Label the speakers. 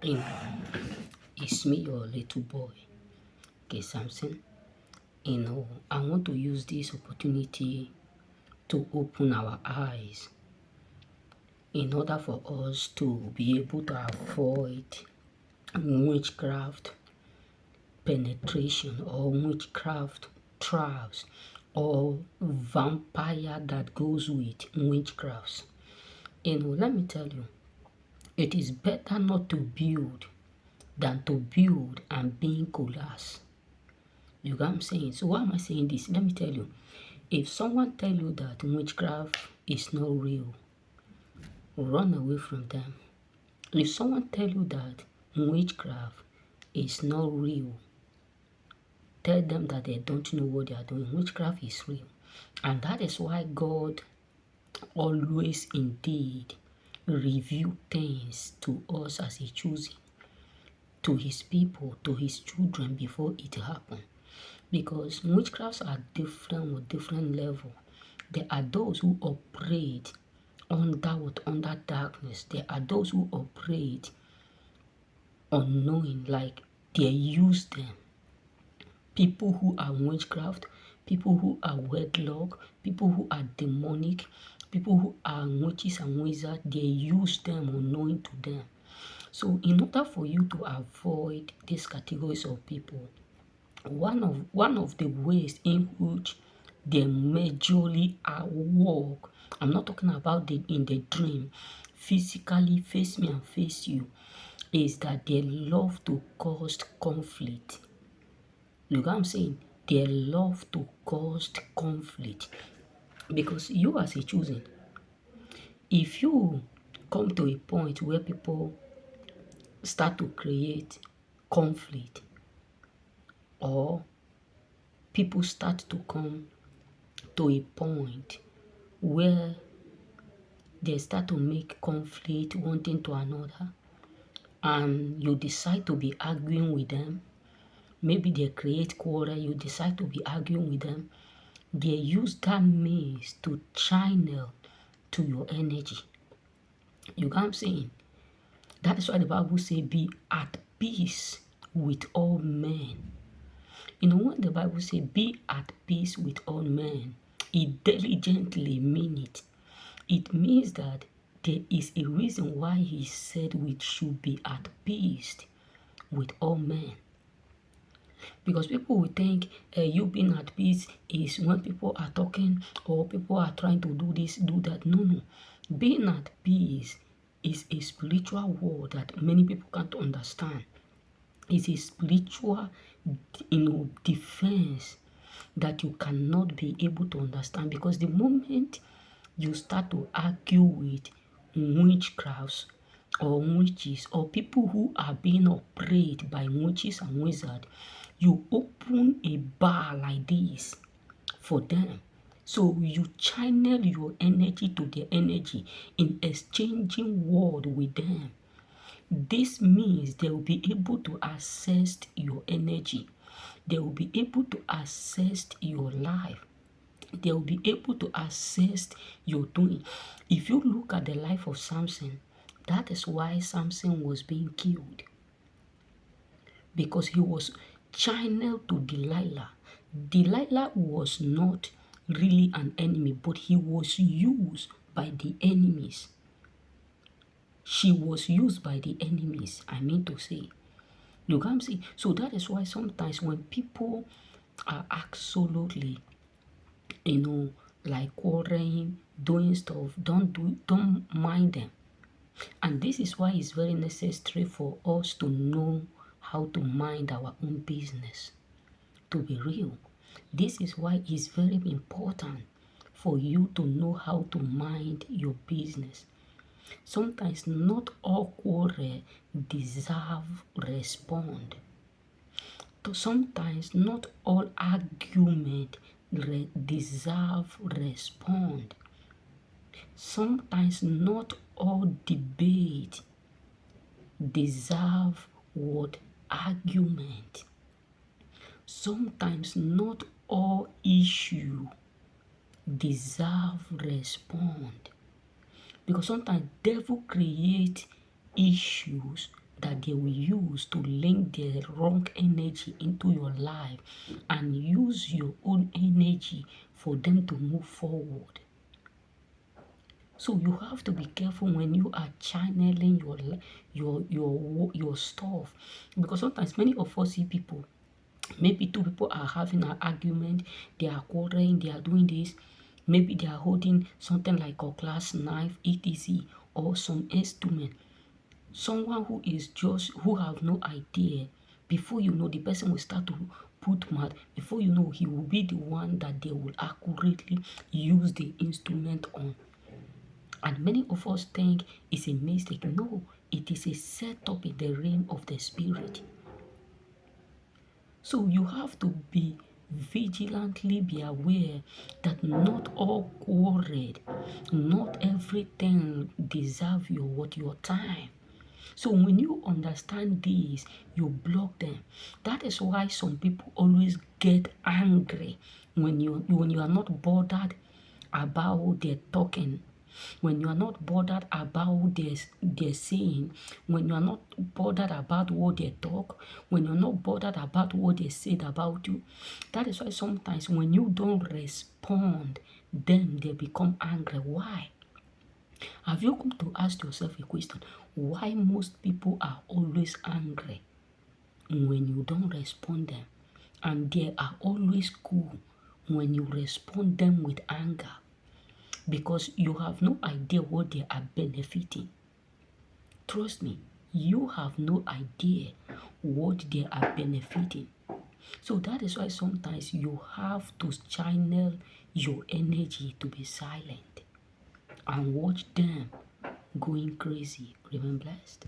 Speaker 1: You know, it's me, your little boy, okay, Samson. I want to use this opportunity to open our eyes in order for us to be able to avoid witchcraft penetration or witchcraft traps or vampire that goes with witchcrafts. Let me tell you, it is better not to build than to build and being collapsed. You get what I'm saying? So why am I saying this? Let me tell you. If someone tell you that witchcraft is not real, run away from them. If someone tell you that witchcraft is not real, tell them that they don't know what they are doing. Witchcraft is real. And that is why God always indeed reveal things to us as He choosing, to His people, to His children before it happen. Because witchcrafts are different with different level. There are those who operate under darkness. There are those who operate unknowing, like they use them. People who are witchcraft, people who are wedlock, people who are demonic, people who are witches and wizards, they use them unknowing to them. So in order for you to avoid these categories of people, one of the ways in which they majorly are work, I'm not talking about in the dream, physically face me and face you, is that they love to cause conflict. You know what I'm saying? They love to cause conflict. Because you as a chosen, if you come to a point where people start to create conflict, or people start to come to a point where they start to make conflict one thing to another, and you decide to be arguing with them, maybe they create quarrel, you decide to be arguing with them, they use that means to channel to your energy. You know what I'm saying? That is why the Bible says, be at peace with all men. When the Bible says, be at peace with all men, it diligently means it. It means that there is a reason why He said we should be at peace with all men. Because people will think you being at peace is when people are talking or people are trying to do this, do that. No. Being at peace is a spiritual word that many people can't understand. It's a spiritual, defense that you cannot be able to understand, because the moment you start to argue with witchcrafts or witches or people who are being operated by witches and wizards, you open a bar like this for them. So you channel your energy to their energy in exchanging word with them. This means they will be able to access your energy. They will be able to access your life. They will be able to access your doing. If you look at the life of Samson, that is why Samson was being killed. Because he was channeled to Delilah. Delilah was not really an enemy, but he was used by the enemies. She was used by the enemies, I mean to say. You can see. So that is why sometimes when people are absolutely, like quarreling, doing stuff, don't mind them. And this is why it's very necessary for us to know how to mind our own business. To be real, this is why it's very important for you to know how to mind your business. Sometimes not all quarrel deserve respond. Sometimes not all argument deserve respond. Sometimes not all debate deserve what argument. Sometimes not all issue deserve respond. Because sometimes devil create issues that they will use to link their wrong energy into your life and use your own energy for them to move forward. So you have to be careful when you are channeling your stuff, because sometimes many of us see people. Maybe two people are having an argument, they are quarreling, they are doing this. Maybe they are holding something like a glass knife, etc., or some instrument. Someone who have no idea, before you know, the person will start to put mad. Before you know, he will be the one that they will accurately use the instrument on. And many of us think it's a mistake. No, it is a setup in the realm of the spirit. So you have to be vigilantly be aware that not all quarrel, not everything deserve your time. So when you understand this, you block them. That is why some people always get angry when you are not bothered about their talking, when you are not bothered about their saying, when you are not bothered about what they talk, when you're not bothered about what they said about you. That is why sometimes when you don't respond, then they become angry. Why? Have you come to ask yourself a question? Why most people are always angry when you don't respond them, and they are always cool when you respond them with anger? Because you have no idea what they are benefiting. Trust me, you have no idea what they are benefiting. So that is why sometimes you have to channel your energy to be silent and watch them going crazy. Remain blessed.